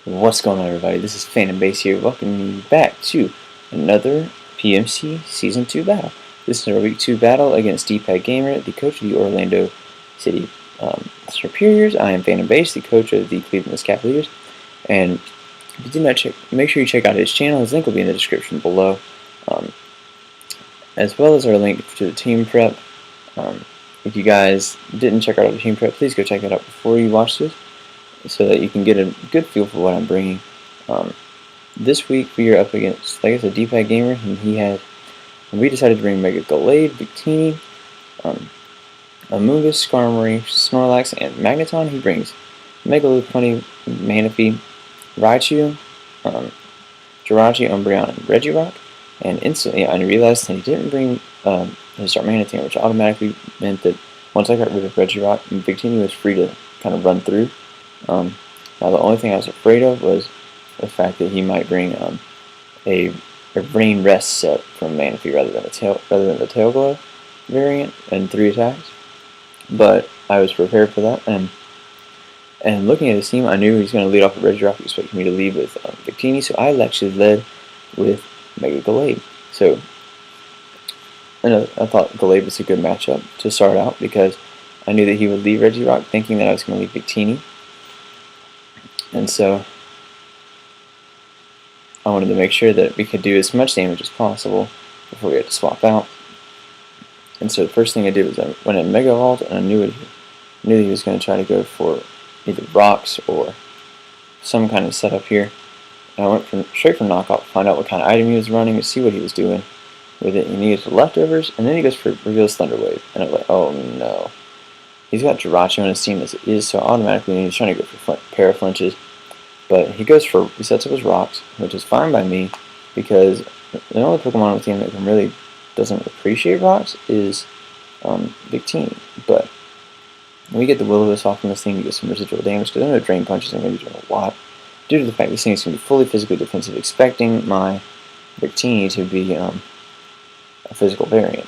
What's going on, everybody? This is Phantom Base here, welcoming you back to another PMC Season 2 battle. This is our Week 2 battle against D-Pad Gamer, the coach of the Orlando City Serperiors. I am Phantom Base, the coach of the Cleveland Escavaliers. And if you did not check, make sure you check out his channel. His link will be in the description below, as well as our link to the team prep. If you guys didn't check out the team prep, please go check it out before you watch this, so that you can get a good feel for what I'm bringing. This week we are up against, like I said, D-Pad Gamer, and we decided to bring ANNIHILATE, Victini, Amoonguss, Skarmory, Snorlax, and Magneton. He brings Megalopunny, Manaphy, Raichu, Jirachi, Umbreon, and Regirock. And instantly I realized that he didn't bring his Darmanitan, which automatically meant that once I got rid of Regirock, Victini was free to kind of run through. Now the only thing I was afraid of was the fact that he might bring a Rain Rest set from Manaphy rather than the Tail Glow variant and 3 attacks. But I was prepared for that, and looking at his team, I knew he was going to lead off with Regirock. He expected me to lead with Victini, so I actually led with ANNIHILATE. So I thought Gallade was a good matchup to start out because I knew that he would leave Regirock, thinking that I was going to leave Victini. And so I wanted to make sure that we could do as much damage as possible before we had to swap out. And so the first thing I did was I went in Mega Evolved, and I knew that he was going to try to go for either rocks or some kind of setup here. And I went straight for knockout to find out what kind of item he was running and see what he was doing with it. And he used the leftovers, and then he goes for Reveals Thunder Wave. And I was like, oh no. He's got Jirachi on his team as it is, so automatically he's trying to go for Paraflinches. But he sets up his rocks, which is fine by me, because the only Pokemon on the team that really doesn't appreciate rocks is Victini. But when we get the Will-O-Wisp off from this thing, you get some residual damage, because I know Drain Punch isn't going to be doing a lot, due to the fact this thing is going to be fully physically defensive, expecting my Victini to be a physical variant.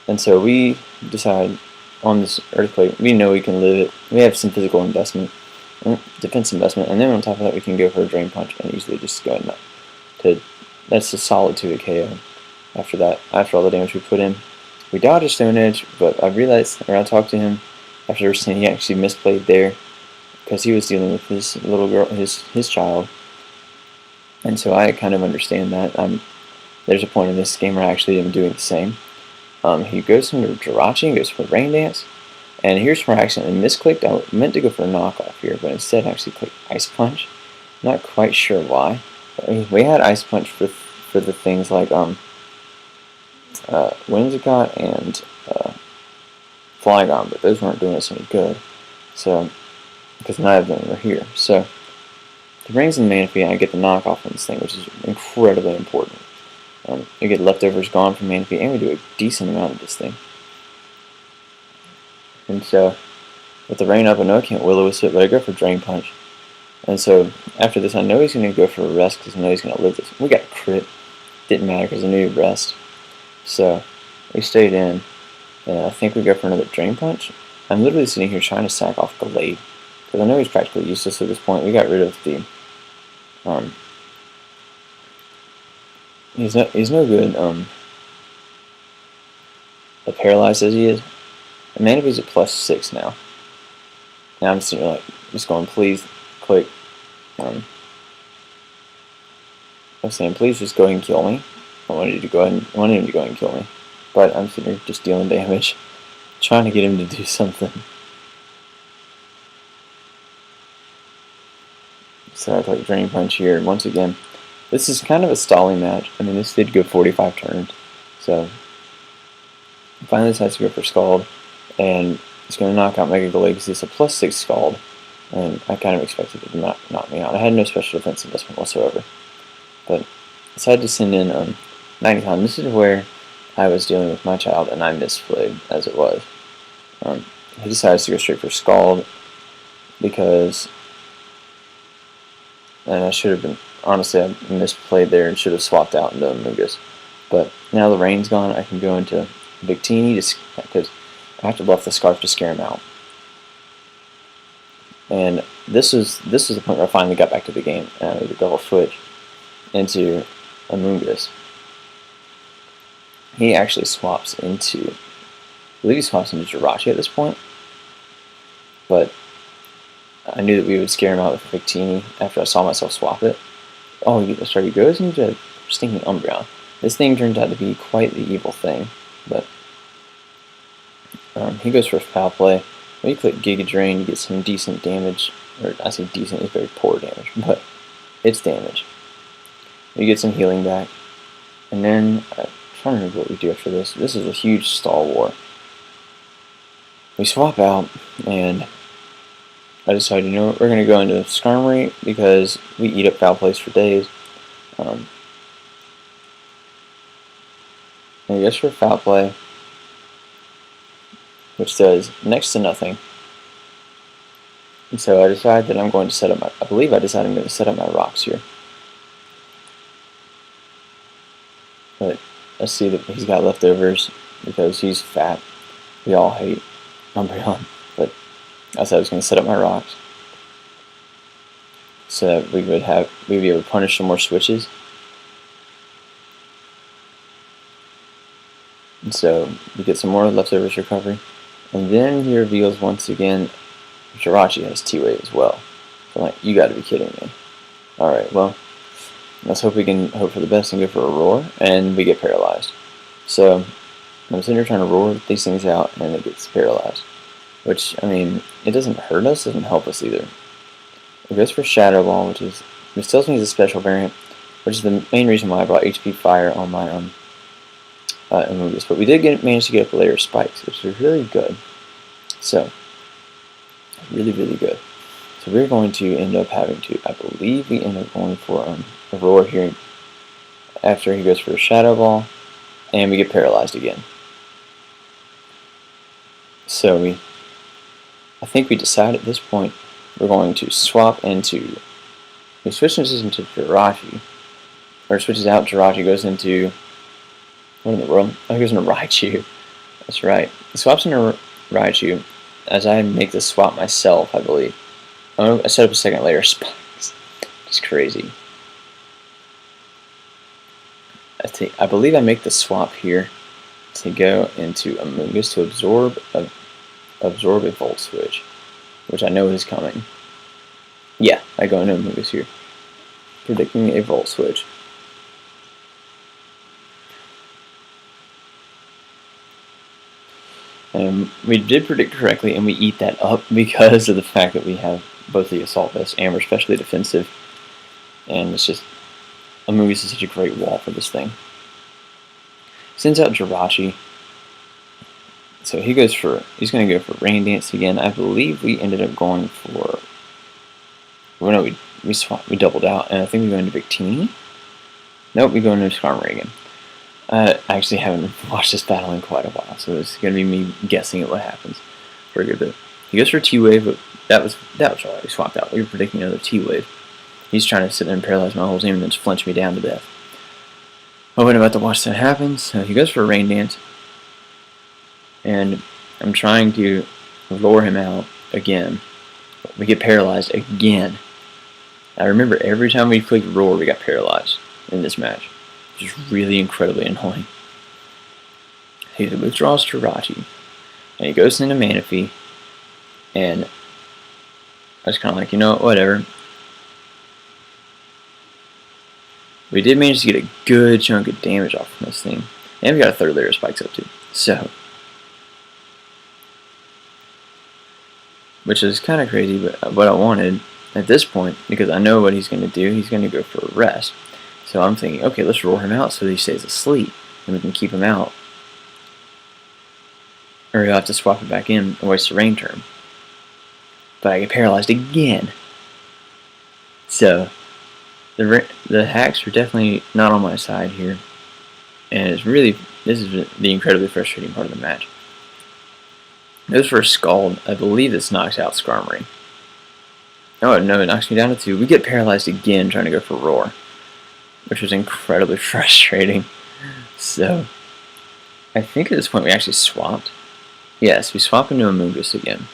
And so we decide on this Earthquake, we know we can live it, we have some physical investment, defense investment, and then on top of that we can go for a Drain Punch and easily just go ahead and that's a solid 2 KO. After that, after all the damage we put in, we dodged a Stone Edge, but I realized when I talked to him after saying he actually misplayed there because he was dealing with his little girl, his child, and so I kind of understand that. There's a point in this game where I actually am doing the same. He goes into Jirachi and goes for Rain Dance. And here's where I accidentally misclicked. I meant to go for a knockoff here, but instead I actually clicked Ice Punch. Not quite sure why. But we had Ice Punch for the things like Whimsicott and Flygon, but those weren't doing us any good. So, because none of them were here. So, the rings in Manaphy, and I get the knockoff on this thing, which is incredibly important. You get leftovers gone from Manaphy, and we do a decent amount of this thing. And so, with the rain up, I know I can't Will-O-Wisp it, but I go for Drain Punch. And so, after this, I know he's going to go for a rest, because I know he's going to live this. We got a crit. Didn't matter, because I knew he'd rest. So, we stayed in, and I think we go for another Drain Punch. I'm literally sitting here trying to sack off Gallade, because I know he's practically useless at this point. We got rid of the... He's no good, paralyzed as he is. And Manaphy's at +6 now. Now I'm sitting here like, just going, please, click. I'm saying, please just go ahead and kill me. I wanted him to go ahead and kill me. But I'm sitting here just dealing damage, trying to get him to do something. So I click Drain Punch here, and once again, this is kind of a stalling match. I mean, this did go 45 turns. So, finally decides to go for Scald. And it's going to knock out MegaGallade because it's a +6 Scald. And I kind of expected it to knock me out. I had no special defense investment whatsoever. But I decided to send in Magneton. This is where I was dealing with my child, and I misplayed as it was. He decides to go straight for Scald because I should have been, honestly, I misplayed there and should have swapped out into Amoonguss. But now the rain's gone, I can go into Victini because I have to bluff the Scarf to scare him out. And this is the point where I finally got back to the game, and I made a double switch into Amoonguss. He actually swaps into, I believe he swaps into Jirachi at this point, but I knew that we would scare him out with Victini after I saw myself swap it. Oh, sorry, he goes into Stinking Umbreon. This thing turns out to be quite the evil thing, but he goes for Foul Play. When you click Giga Drain, you get some decent damage, or I say decent, it's very poor damage, but it's damage. You get some healing back, and then I'm trying to remember what we do after this. This is a huge stall war. We swap out, and I decided, you know what, we're going to go into Skarmory because we eat up Foul Plays for days. And he goes for Foul Play, which does next to nothing. And so I decided that I'm going to set up my, I believe I decided I'm going to set up my rocks here. But I see that he's got leftovers because he's fat. We all hate Umbreon, but I said I was going to set up my rocks so that we'd be able to punish some more switches. And so we get some more leftovers recovery. And then he reveals once again Jirachi has T-Wave as well. So I'm like, you gotta be kidding me. Alright, well, let's hope we can hope for the best and go for a roar, and we get paralyzed. So I'm sitting here trying to roar these things out, and it gets paralyzed. Which, I mean, it doesn't hurt us, doesn't help us either. It goes for Shadow Ball, which tells me it's a special variant, which is the main reason why I brought HP Fire on my Amoonguss. But we did manage to get up a layer of spikes, which is really good. So, really, really good. So we're going to end up having to, I believe we end up going for a roar here after he goes for a Shadow Ball, and we get paralyzed again. So I think we decide at this point we're going to swap into, we switch this into Jirachi, or switches out Jirachi, goes into, what in the world? Oh, he goes into Raichu. That's right. He swaps into Raichu as I make this swap myself, I believe. Oh, I set up a second layer of spikes. It's crazy. I believe I make the swap here to go into Amoonguss to absorb a Volt Switch, which I know is coming. Yeah, I go into Amoonguss here, predicting a Volt Switch. And we did predict correctly, and we eat that up because of the fact that we have both the Assault Vest and we're especially defensive. And it's just, Amoonguss is such a great wall for this thing. Sends out Jirachi. So he's going to go for Rain Dance again. I believe we ended up going for, well, no, we doubled out, and I think we go into Victini. Nope, we go into Skarmory again. I actually haven't watched this battle in quite a while, so it's going to be me guessing at what happens for a good bit. He goes for T-Wave, but that was already swapped out. We were predicting another T-Wave. He's trying to sit there and paralyze my whole team and then just flinch me down to death. I wasn't about to watch that happen, so he goes for a Rain Dance. And I'm trying to lure him out again. We get paralyzed again. I remember every time we clicked Roar, we got paralyzed in this match. Which is really incredibly annoying. He withdraws Jirachi, and he goes into Manaphy, and I was kind of like, you know, whatever. We did manage to get a good chunk of damage off from this thing, and we got a third layer of spikes up too. So, which is kind of crazy, but what I wanted at this point, because I know what he's going to do, he's going to go for a rest. So I'm thinking, okay, let's roar him out so he stays asleep, and we can keep him out. Or he'll have to swap it back in and waste a rain term. But I get paralyzed again. So the hacks are definitely not on my side here, and this is the incredibly frustrating part of the match. Goes for a Scald. I believe this knocks out Skarmory. Oh no, it knocks me down to 2. We get paralyzed again trying to go for Roar, which was incredibly frustrating. So, I think at this point we actually swapped. Yes, we swapped into Amoonguss again,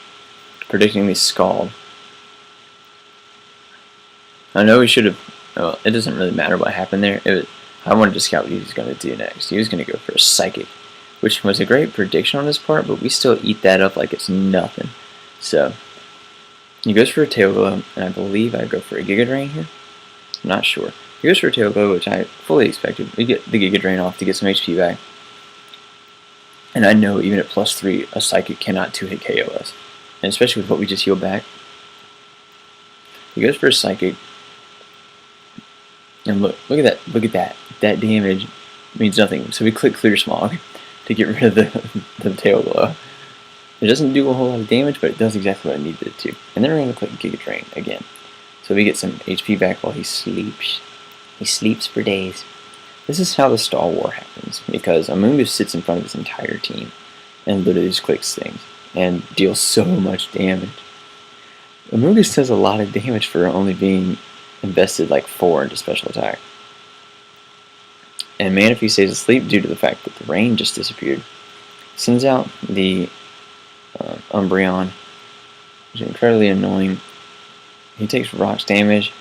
predicting the Scald. I know we should have. Well, it doesn't really matter what happened there. I wanted to scout what he was going to do next. He was going to go for a psychic, which was a great prediction on his part, but we still eat that up like it's nothing. So he goes for a tail glow, and I believe I go for a Giga Drain here. I'm not sure. He goes for a tail glow, which I fully expected. We get the Giga Drain off to get some HP back. And I know even at +3, a psychic cannot 2-hit KO us. And especially with what we just healed back. He goes for a psychic. And look at that. That damage means nothing. So we click Clear Smog to get rid of the tail glow. It doesn't do a whole lot of damage, but it does exactly what I needed it to. And then we're going to click Giga Drain again. So we get some HP back while he sleeps. He sleeps for days. This is how the stall war happens, because Amungus sits in front of his entire team and literally just clicks things and deals so much damage. Amungus does a lot of damage for only being invested like 4 into special attack. And Manaphy stays asleep due to the fact that the rain just disappeared. Sends out the Umbreon, which is incredibly annoying. He takes rocks damage,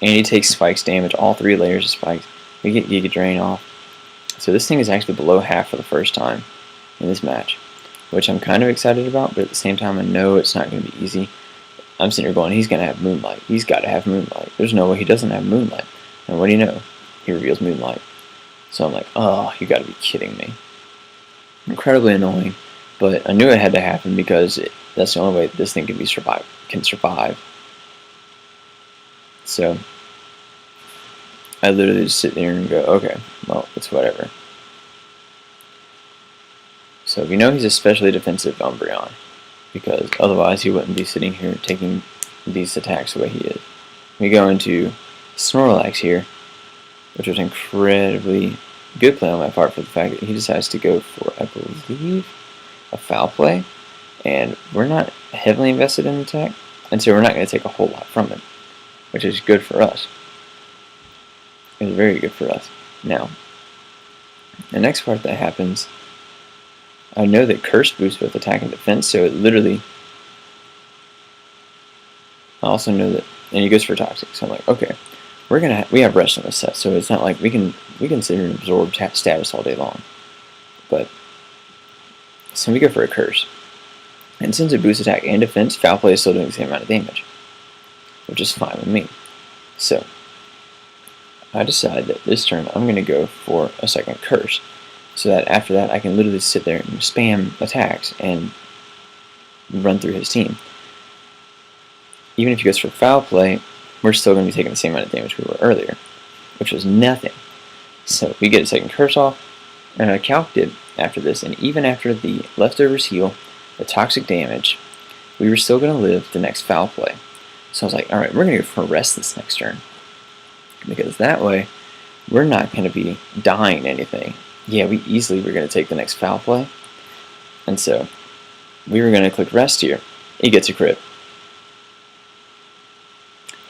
and he takes spikes damage, all 3 layers of spikes. We get Giga Drain off. So this thing is actually below half for the first time in this match, which I'm kind of excited about, but at the same time I know it's not going to be easy. I'm sitting here going, he's going to have Moonlight. He's got to have Moonlight. There's no way he doesn't have Moonlight. And what do you know? He reveals Moonlight. So I'm like, oh, you got to be kidding me. Incredibly annoying, but I knew it had to happen because that's the only way this thing can survive. So I literally just sit there and go, okay, well, it's whatever. So we know he's especially defensive Umbreon, because otherwise he wouldn't be sitting here taking these attacks the way he is. We go into Snorlax here, which was incredibly good play on my part for the fact that he decides to go for, I believe, a foul play, and we're not heavily invested in the attack, and so we're not going to take a whole lot from it, which is good for us. It's very good for us. Now, the next part that happens, I know that Curse boosts both attack and defense, so it literally, I also know that, and he goes for Toxic, so I'm like, okay, we have Rest on this set, so it's not like we can sit here and absorb status all day long. But so we go for a Curse, and since it boosts attack and defense, Foul Play is still doing the same amount of damage, which is fine with me. So I decide that this turn I'm going to go for a second Curse, so that after that I can literally sit there and spam attacks and run through his team. Even if he goes for Foul Play, we're still going to be taking the same amount of damage we were earlier, which was nothing. So we get a second Curse off, and I calced it after this, and even after the Leftovers heal, the Toxic damage, we were still going to live the next Foul Play. So I was like, alright, we're going to go for Rest this next turn, because that way we're not going to be dying anything. Yeah, we easily were going to take the next Foul Play, and so we were going to click Rest here. He gets a crit.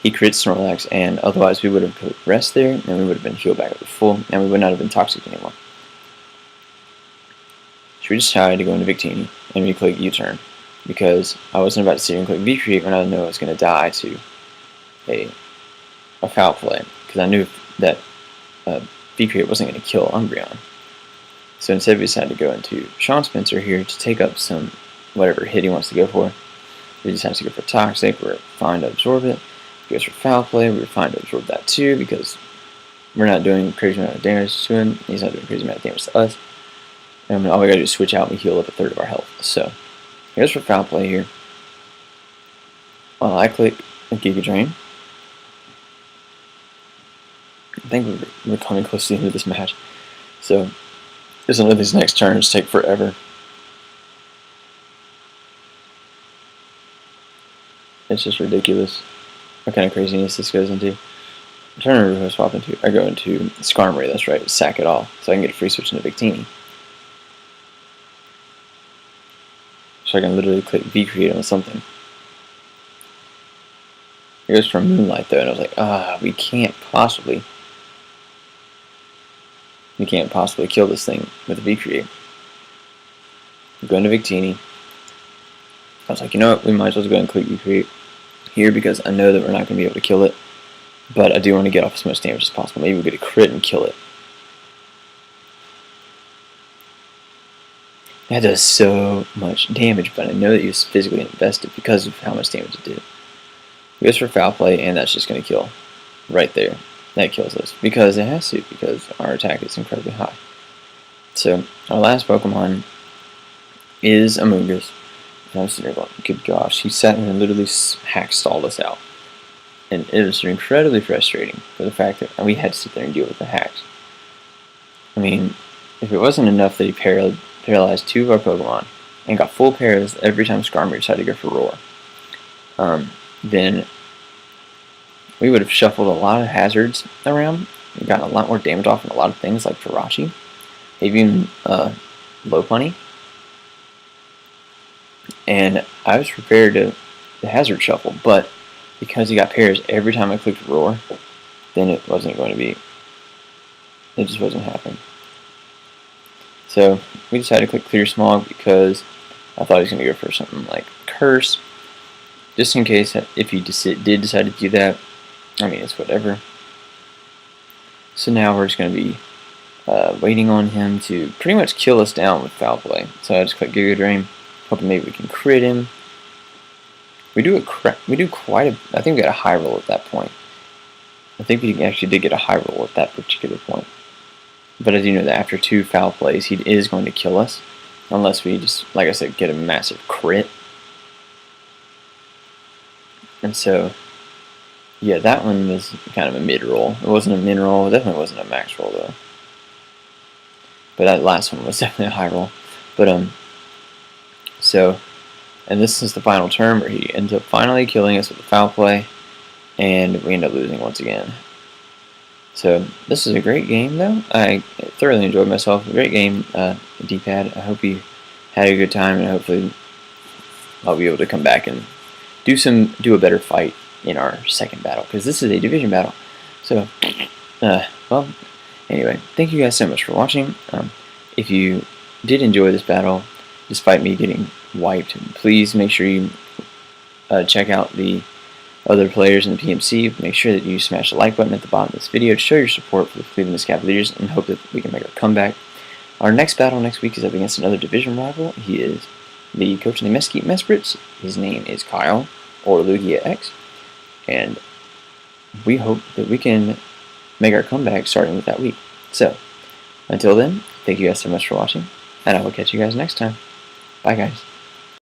He crits Snorlax, and otherwise we would have clicked Rest there, and we would have been healed back up to full, and we would not have been Toxic anymore. So we decided to go into Victini, and we click U-turn, because I wasn't about to sit here and click V-Create when I knew I was going to die to a Foul Play, because I knew that V-Create wasn't going to kill Umbreon. So instead we decided to go into Sean Spencer here to take up some whatever hit he wants to go for. We decided to go for Toxic, we're fine to absorb it. He goes for Foul Play, we're fine to absorb that too, because we're not doing a crazy amount of damage to him, he's not doing a crazy amount of damage to us. And all we gotta do is switch out and we heal up a third of our health. So he goes for Foul Play here. While I click Giga Drain. I think we're coming close to the end of this match. So some of these next turns take forever. It's just ridiculous what kind of craziness this goes into. I'm trying to remember who I swap into. I go into Skarmory, that's right, sack it all, so I can get a free switch into Victini. So I can literally click V-Create on something. It goes for Moonlight though, and I was like, we can't possibly kill this thing with a V-Create. We go into Victini. I was like, you know what, we might as well go and click V-Create here because I know that we're not going to be able to kill it. but I do want to get off as much damage as possible. Maybe we'll get a crit and kill it. That does so much damage, but I know that he was physically invested because of how much damage it did. He goes for foul play, and that's just going to kill right there. That kills us because it has to, because our attack is incredibly high. So our last Pokemon is Amoonguss. And I'm sitting there going, good gosh, he sat there and literally hack stalled us out. And it was incredibly frustrating for the fact that we had to sit there and deal with the hacks. I mean, if it wasn't enough that he paralyzed 2 of our Pokemon and got full paralyzed every time Skarmory decided to go for Roar, then we would have shuffled a lot of hazards around and gotten a lot more damage off on a lot of things like Jirachi, even Lopunny. And I was prepared to hazard shuffle, but because he got pairs every time I clicked Roar, then it wasn't going to be, it just wasn't happening. So we decided to click Clear Smog because I thought he was going to go for something like Curse, just in case if he did decide to do that. I mean, it's whatever. So now we're just going to be waiting on him to pretty much kill us down with foul play. So I just click Giga Drain, hoping maybe we can crit him. We do quite a. I think we got a high roll at that point. I think we actually did get a high roll at that particular point. But I do know that after 2 foul plays, he is going to kill us, unless we just, like I said, get a massive crit. And so, yeah, that one was kind of a mid roll. It wasn't a min roll. It definitely wasn't a max roll though. But that last one was definitely a high roll. But so. And this is the final turn where he ends up finally killing us with a foul play, and we end up losing once again. So this is a great game, though. I thoroughly enjoyed myself. A great game, D-pad. I hope you had a good time, and hopefully I'll be able to come back and do a better fight in our second battle, because this is a division battle. So, well, anyway, thank you guys so much for watching. If you did enjoy this battle, despite me getting wiped, please make sure you check out the other players in the PMC. Make sure that you smash the like button at the bottom of this video to show your support for the Cleveland Escavaliers and hope that we can make our comeback. Our next battle next week is up against another division rival. He is the coach of the Mesquite Mesprits. His name is Kyle, or Lugia X, and we hope that we can make our comeback starting with that week. So, until then, thank you guys so much for watching, and I will catch you guys next time. Bye, guys.